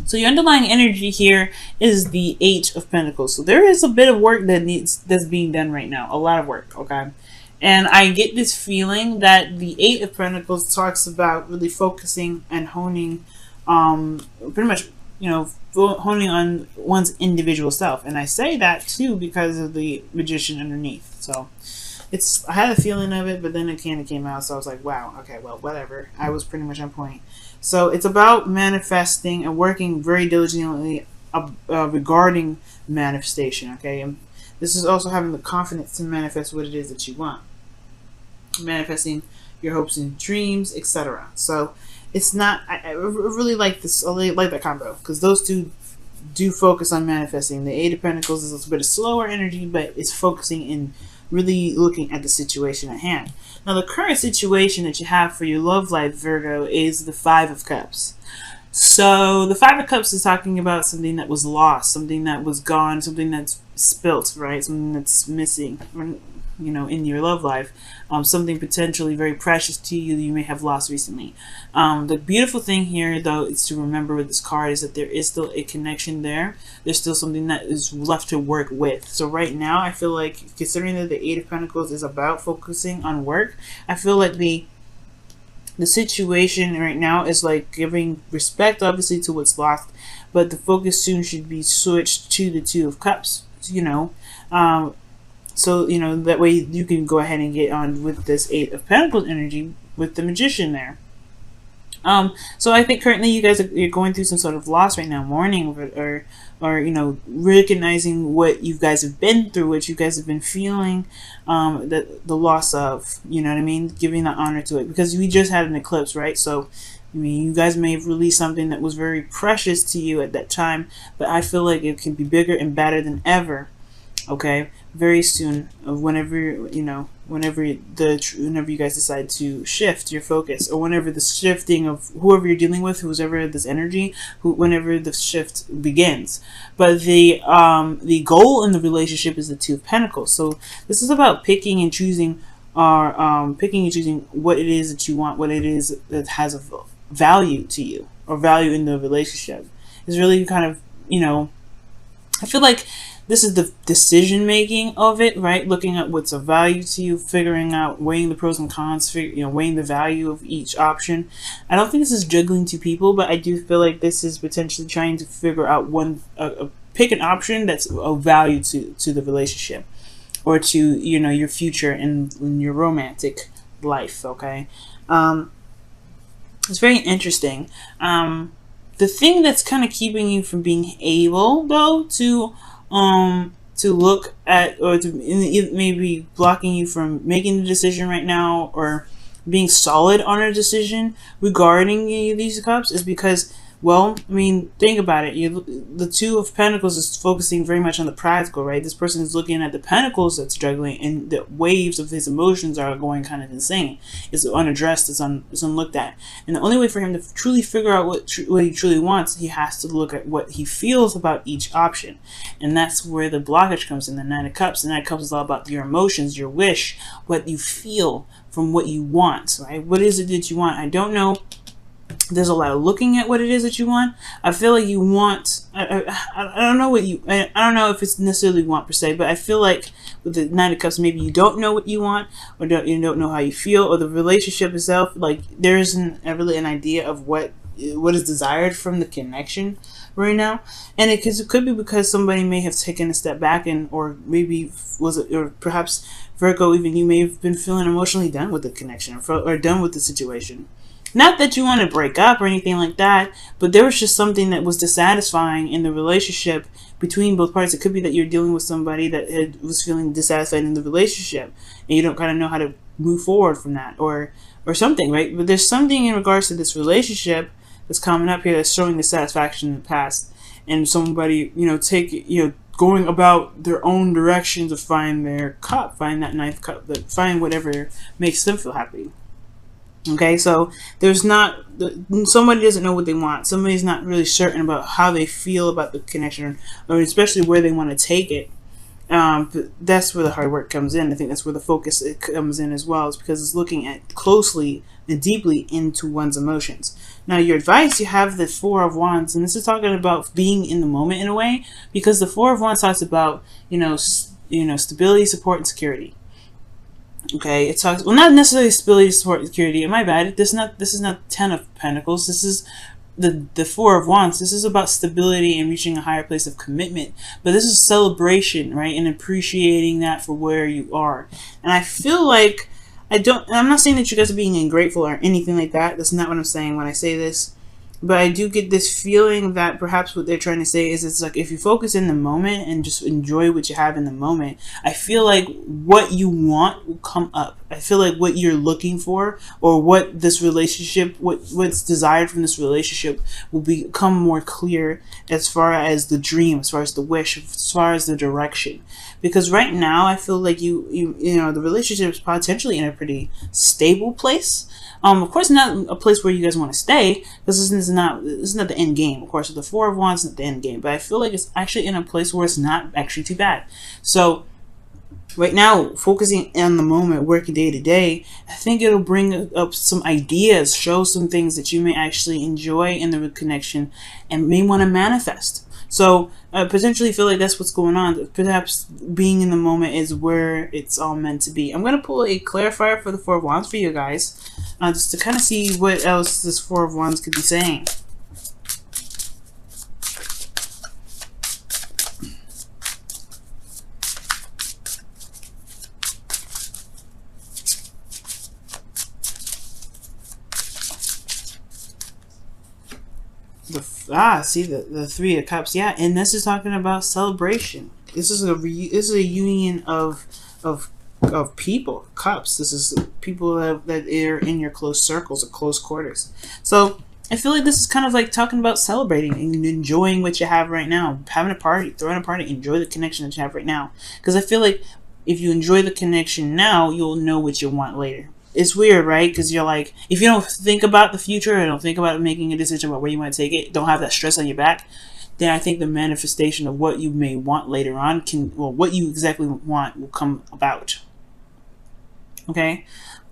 So your underlying energy here is the Eight of Pentacles. So there is a bit of work that's being done right now. A lot of work, okay? And I get this feeling that the Eight of Pentacles talks about really focusing and honing, pretty much, honing on one's individual self. And I say that too because of the Magician underneath. So I had a feeling of it, but then it kind of came out. So I was like, wow, okay, well, whatever. I was pretty much on point. So it's about manifesting and working very diligently regarding manifestation, okay? And this is also having the confidence to manifest what it is that you want. Manifesting your hopes and dreams, etc. So it's not, I really like this, I really like that combo, because those two do focus on manifesting. The Eight of Pentacles is a bit of slower energy, but it's focusing in really looking at the situation at hand. Now, the current situation that you have for your love life, Virgo, is the Five of Cups. So the Five of Cups is talking about something that was lost, something that was gone, something that's spilt, right? Something that's missing, in your love life. Something potentially very precious to you may have lost recently. The beautiful thing here, though, is to remember with this card is that there is still a connection there. There's still something that is left to work with. So right now, I feel like, considering that the Eight of Pentacles is about focusing on work, I feel like the situation right now is like giving respect, obviously, to what's lost, but the focus soon should be switched to the Two of Cups, so, that way you can go ahead and get on with this Eight of Pentacles energy with the Magician there. So I think currently you guys you're going through some sort of loss right now, mourning or recognizing what you guys have been through, what you guys have been feeling, the loss of, you know what I mean? Giving that honor to it, because we just had an eclipse, right? So, you guys may have released something that was very precious to you at that time, but I feel like it can be bigger and better than ever. Okay, very soon, whenever you guys decide to shift your focus, or whenever the shifting of whoever you're dealing with, whoever this energy, whenever the shift begins. But the goal in the relationship is the Two of Pentacles. So this is about picking and choosing, what it is that you want, what it is that has a value to you, or value in the relationship. It's really kind of, I feel like this is the decision making of it, right? Looking at what's of value to you, figuring out, weighing the pros and cons, weighing the value of each option. I don't think this is juggling two people, but I do feel like this is potentially trying to figure out pick an option that's of value to the relationship, or to, your future in your romantic life, okay? It's very interesting. The thing that's kind of keeping you from being able, though, to look at, or to maybe blocking you from making the decision right now, or being solid on a decision regarding these cups, is because, well, think about it. The Two of Pentacles is focusing very much on the practical, right? This person is looking at the pentacles that's struggling, and the waves of his emotions are going kind of insane. It's unaddressed, it's unlooked at. And the only way for him to truly figure out what he truly wants, he has to look at what he feels about each option. And that's where the blockage comes in, the Nine of Cups. The Nine of Cups is all about your emotions, your wish, what you feel from what you want, right? What is it that you want? I don't know. There's a lot of looking at what it is that you want. I feel like you want, I don't know I don't know if it's necessarily want per se, but I feel like with the Nine of Cups, maybe you don't know what you want, or you don't know how you feel, or the relationship itself, like there isn't really an idea of what is desired from the connection right now. And it could be because somebody may have taken a step back, or maybe or perhaps Virgo, even you may have been feeling emotionally done with the connection, or done with the situation. Not that you want to break up or anything like that, but there was just something that was dissatisfying in the relationship between both parties. It could be that you're dealing with somebody that was feeling dissatisfied in the relationship, and you don't kind of know how to move forward from that, or something, right? But there's something in regards to this relationship that's coming up here that's showing dissatisfaction in the past, and somebody, going about their own direction to find their cup, find that ninth cup, find whatever makes them feel happy. Okay, so somebody doesn't know what they want. Somebody's not really certain about how they feel about the connection, or especially where they want to take it. But that's where the hard work comes in. I think that's where the focus it comes in as well, is because it's looking at closely and deeply into one's emotions. Now, your advice, you have the Four of Wands, and this is talking about being in the moment in a way, because the Four of Wands talks about stability, support, and security. Okay, it talks, well, not necessarily stability, support, and security. My bad. This is not Ten of Pentacles. This is the Four of Wands. This is about stability and reaching a higher place of commitment. But this is celebration, right? And appreciating that for where you are. And I feel like I'm not saying that you guys are being ungrateful or anything like that. That's not what I'm saying when I say this. But I do get this feeling that perhaps what they're trying to say is, it's like, if you focus in the moment and just enjoy what you have in the moment, I feel like what you want will come up. I feel like what you're looking for, or what this relationship, what's desired from this relationship, will become more clear, as far as the dream, as far as the wish, as far as the direction. Because right now, I feel like the relationship is potentially in a pretty stable place. Of course, not a place where you guys want to stay, because this is not the end game. Of course, the Four of Wands is not the end game, but I feel like it's actually in a place where it's not actually too bad. So right now, focusing on the moment, working day to day, I think it'll bring up some ideas, show some things that you may actually enjoy in the connection and may want to manifest. So I potentially feel like that's what's going on. Perhaps being in the moment is where it's all meant to be. I'm going to pull a clarifier for the Four of Wands for you guys, just to kind of see what else this Four of Wands could be saying. See the Three of Cups, yeah, and this is talking about celebration. This is a union of people, cups. This is people that are in your close circles or close quarters. So I feel like this is kind of like talking about celebrating and enjoying what you have right now, having a party, throwing a party, enjoy the connection that you have right now. Because I feel like if you enjoy the connection now, you'll know what you want later. It's weird, right? Because you're like, if you don't think about the future and don't think about making a decision about where you want to take it, don't have that stress on your back, then I think the manifestation of what you may want later on what you exactly want will come about. Okay?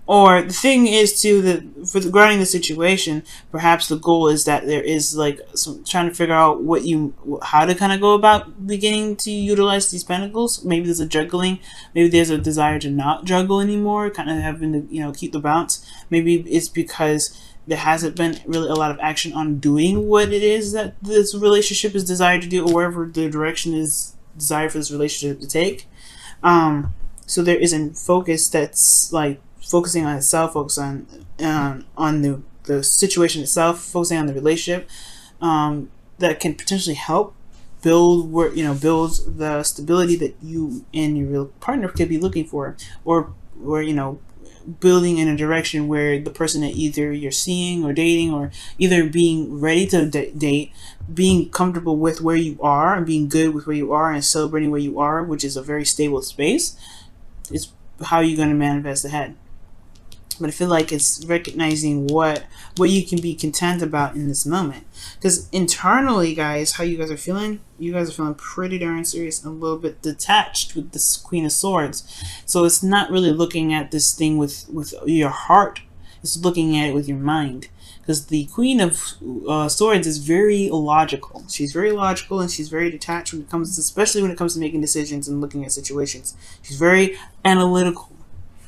Or the thing is too, that regarding the situation, perhaps the goal is that there is like trying to figure out how to kind of go about beginning to utilize these pentacles. Maybe there's a juggling. Maybe there's a desire to not juggle anymore, kind of having to keep the balance. Maybe it's because there hasn't been really a lot of action on doing what it is that this relationship is desired to do, or wherever the direction is desired for this relationship to take. So there isn't focus that's like focusing on itself, focus on the situation itself, focusing on the relationship, that can potentially help build the stability that you and your real partner could be looking for, or building in a direction where the person that either you're seeing or dating, or either being ready to date, being comfortable with where you are and being good with where you are and celebrating where you are, which is a very stable space, is how you're going to manifest ahead. But I feel like it's recognizing what you can be content about in this moment. Because internally, guys, how you guys are feeling pretty darn serious and a little bit detached with this Queen of Swords. So it's not really looking at this thing with your heart. It's looking at it with your mind. Because the Queen of Swords is very logical. She's very logical, and she's very detached especially when it comes to making decisions and looking at situations. She's very analytical.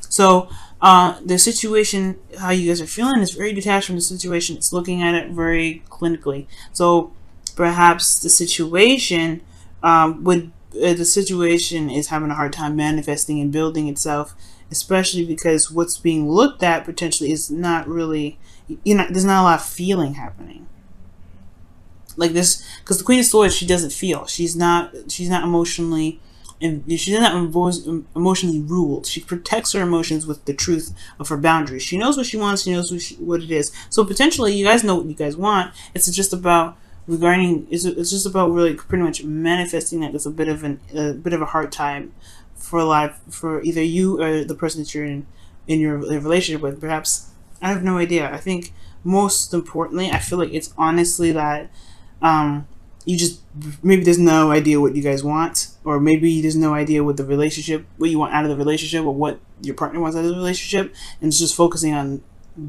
So the situation, how you guys are feeling, is very detached from the situation. It's looking at it very clinically. So perhaps the situation is having a hard time manifesting and building itself, especially because what's being looked at potentially is not really, there's not a lot of feeling happening. Like this, because the Queen of Swords, she doesn't feel. She's not emotionally. And she's not emotionally ruled. She protects her emotions with the truth of her boundaries. She knows what she wants. She knows what it is. So potentially, you guys know what you guys want. It's just about It's just about really pretty much manifesting that. It's a bit of a hard time for either you or the person that you're in your relationship with. Perhaps, I have no idea. I think most importantly, I feel like it's honestly that maybe there's no idea what you guys want. or maybe there's no idea what the relationship, what you want out of the relationship, or what your partner wants out of the relationship, and it's just focusing on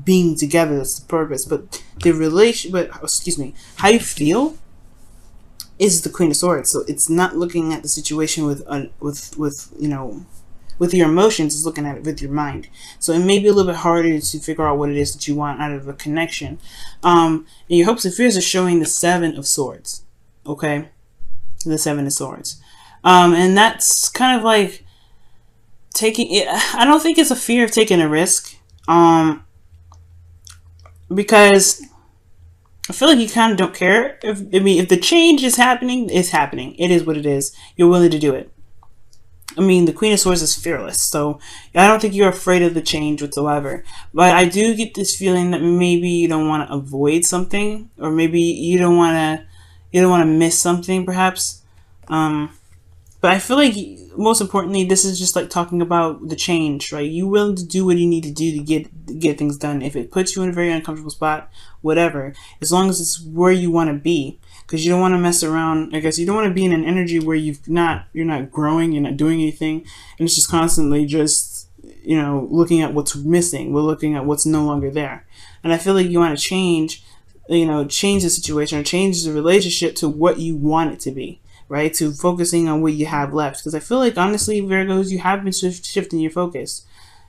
being together. That's the purpose. But excuse me, how you feel is the Queen of Swords. So it's not looking at the situation with with your emotions, it's looking at it with your mind. So it may be a little bit harder to figure out what it is that you want out of a connection. And your hopes and fears are showing the Seven of Swords. Okay? The Seven of Swords. And that's kind of like taking it. I don't think it's a fear of taking a risk. Because I feel like you kind of don't care. If the change is happening, it's happening. It is what it is. You're willing to do it. I mean, the Queen of Swords is fearless, so I don't think you're afraid of the change whatsoever. But I do get this feeling that maybe you don't want to avoid something, or maybe you don't want to miss something, perhaps. But I feel like most importantly, this is just like talking about the change, right? You willing to do what you need to do to get things done. If it puts you in a very uncomfortable spot, whatever, as long as it's where you want to be. Because you don't want to mess around. I guess you don't want to be in an energy where you're not growing, you're not doing anything, and it's just constantly just looking at what's missing. We're looking at what's no longer there, and I feel like you want to change the situation or change the relationship to what you want it to be, right? To focusing on what you have left. Because I feel like honestly, Virgos, you have been shifting your focus.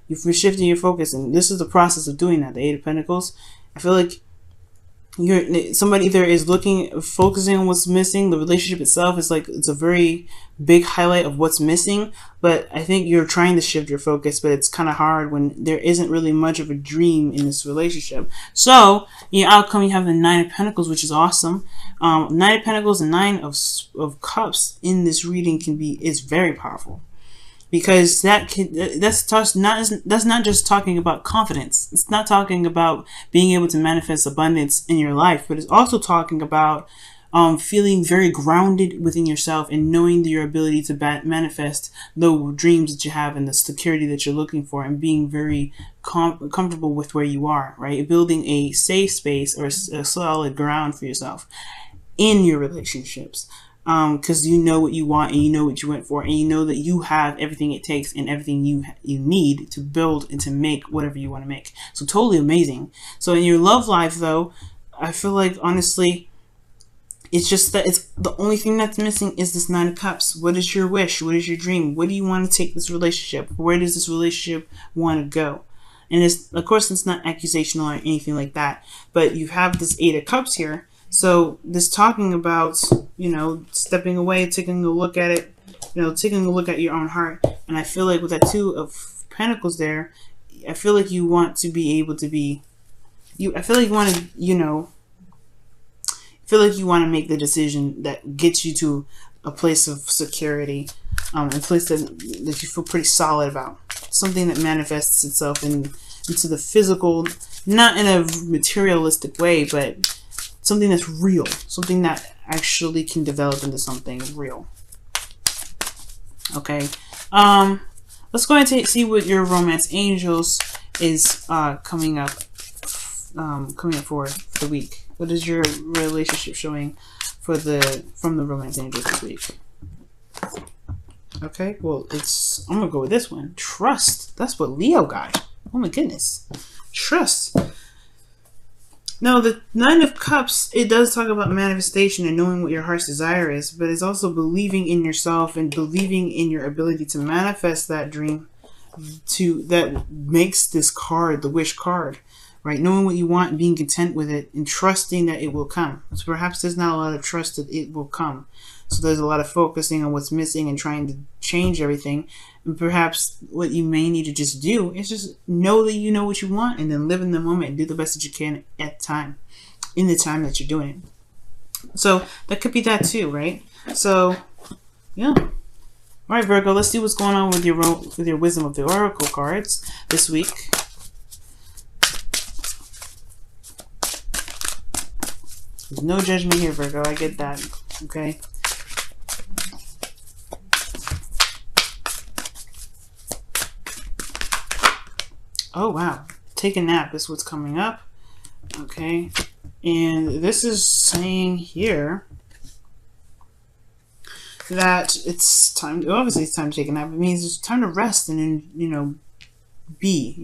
You've been shifting your focus, and this is the process of doing that. The Eight of Pentacles. I feel like somebody either is focusing on what's missing. The relationship itself is like, it's a very big highlight of what's missing, but I think you're trying to shift your focus, but it's kind of hard when there isn't really much of a dream in this relationship. So your outcome, you have the Nine of Pentacles, which is awesome. Nine of Pentacles and Nine of Cups in this reading is very powerful. Because that's not just talking about confidence. It's not talking about being able to manifest abundance in your life, but it's also talking about feeling very grounded within yourself and knowing your ability to manifest the dreams that you have and the security that you're looking for, and being very comfortable with where you are, right? Building a safe space or a solid ground for yourself in your relationships. Because you know what you want, and you know what you went for, and you know that you have everything it takes and everything you need to build and to make whatever you want to make. So totally amazing. So in your love life, though, I feel like honestly, it's just that it's the only thing that's missing is this Nine of Cups. What is your wish? What is your dream? What do you want to take this relationship? Where does this relationship want to go? And of course, it's not accusational or anything like that, but you have this Eight of Cups here. So this talking about, stepping away, taking a look at it, taking a look at your own heart. And I feel like with that Two of Pentacles there, I feel like you want to be able to be, I feel like you want to, you want to make the decision that gets you to a place of security, a place that you feel pretty solid about. Something that manifests itself into the physical, not in a materialistic way, but something that's real, something that actually can develop into something real. Okay, let's go ahead and see what your romance angels is coming up for the week. What is your relationship showing from the romance angels this week? Okay, well, I'm gonna go with this one. Trust. That's what Leo got. Oh my goodness, trust. Now, the Nine of Cups, it does talk about manifestation and knowing what your heart's desire is, but it's also believing in yourself and believing in your ability to manifest that dream that makes this card, the wish card, right? Knowing what you want and being content with it and trusting that it will come. So perhaps there's not a lot of trust that it will come. So there's a lot of focusing on what's missing and trying to change everything. And perhaps what you may need to just do is just know that you know what you want, and then live in the moment and do the best that you can at the time, in the time that you're doing it. So that could be that too, right? So, yeah. All right, Virgo, let's see what's going on with your Wisdom of the Oracle cards this week. There's no judgment here, Virgo. I get that. Okay. Oh, wow. Take a nap is what's coming up. Okay. And this is saying here that it's time to, obviously it's time to take a nap. It means it's time to rest and, be,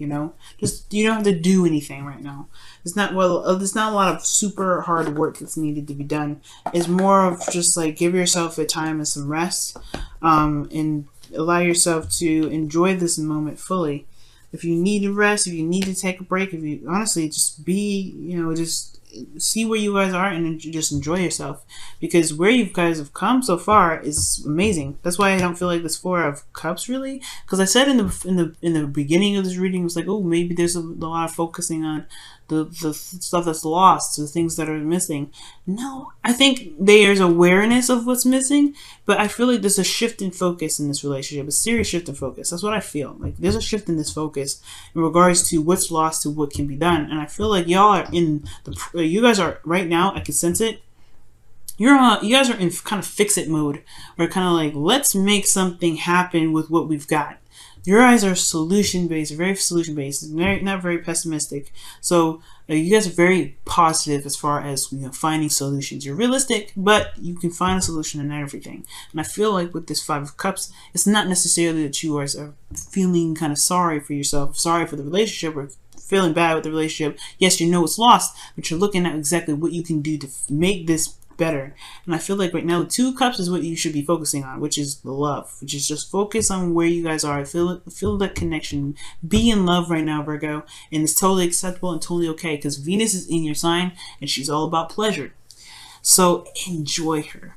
just, you don't have to do anything right now. It's not, well, there's not a lot of super hard work that's needed to be done. It's more of just like give yourself a time and some rest, and allow yourself to enjoy this moment fully. If you need to rest, if you need to take a break, if you honestly just be, just see where you guys are and just enjoy yourself, because where you guys have come so far is amazing. That's why I don't feel like this Four of Cups really, because I said in the beginning of this reading, it was like, oh, maybe there's a lot of focusing on the stuff that's lost, the things that are missing. No, I think there's awareness of what's missing, but I feel like there's a shift in focus in this relationship, a serious shift in focus. That's what I feel like. There's a shift in this focus in regards to what's lost to what can be done, and I feel like y'all are in the. You guys are right now. I can sense it. You guys are in kind of fix it mode, or kind of like, let's make something happen with what we've got. Your eyes are solution based, very solution based, not very pessimistic. So you guys are very positive as far as finding solutions. You're realistic, but you can find a solution in everything. And I feel like with this Five of Cups, it's not necessarily that you guys are feeling kind of sorry for yourself, sorry for the relationship, or feeling bad with the relationship. Yes, you know it's lost, but you're looking at exactly what you can do to make this better. And I feel like right now the Two of Cups is what you should be focusing on, which is the love, which is just focus on where you guys are. Feel that connection. Be in love right now, Virgo, and it's totally acceptable and totally okay, because Venus is in your sign and she's all about pleasure. So enjoy her.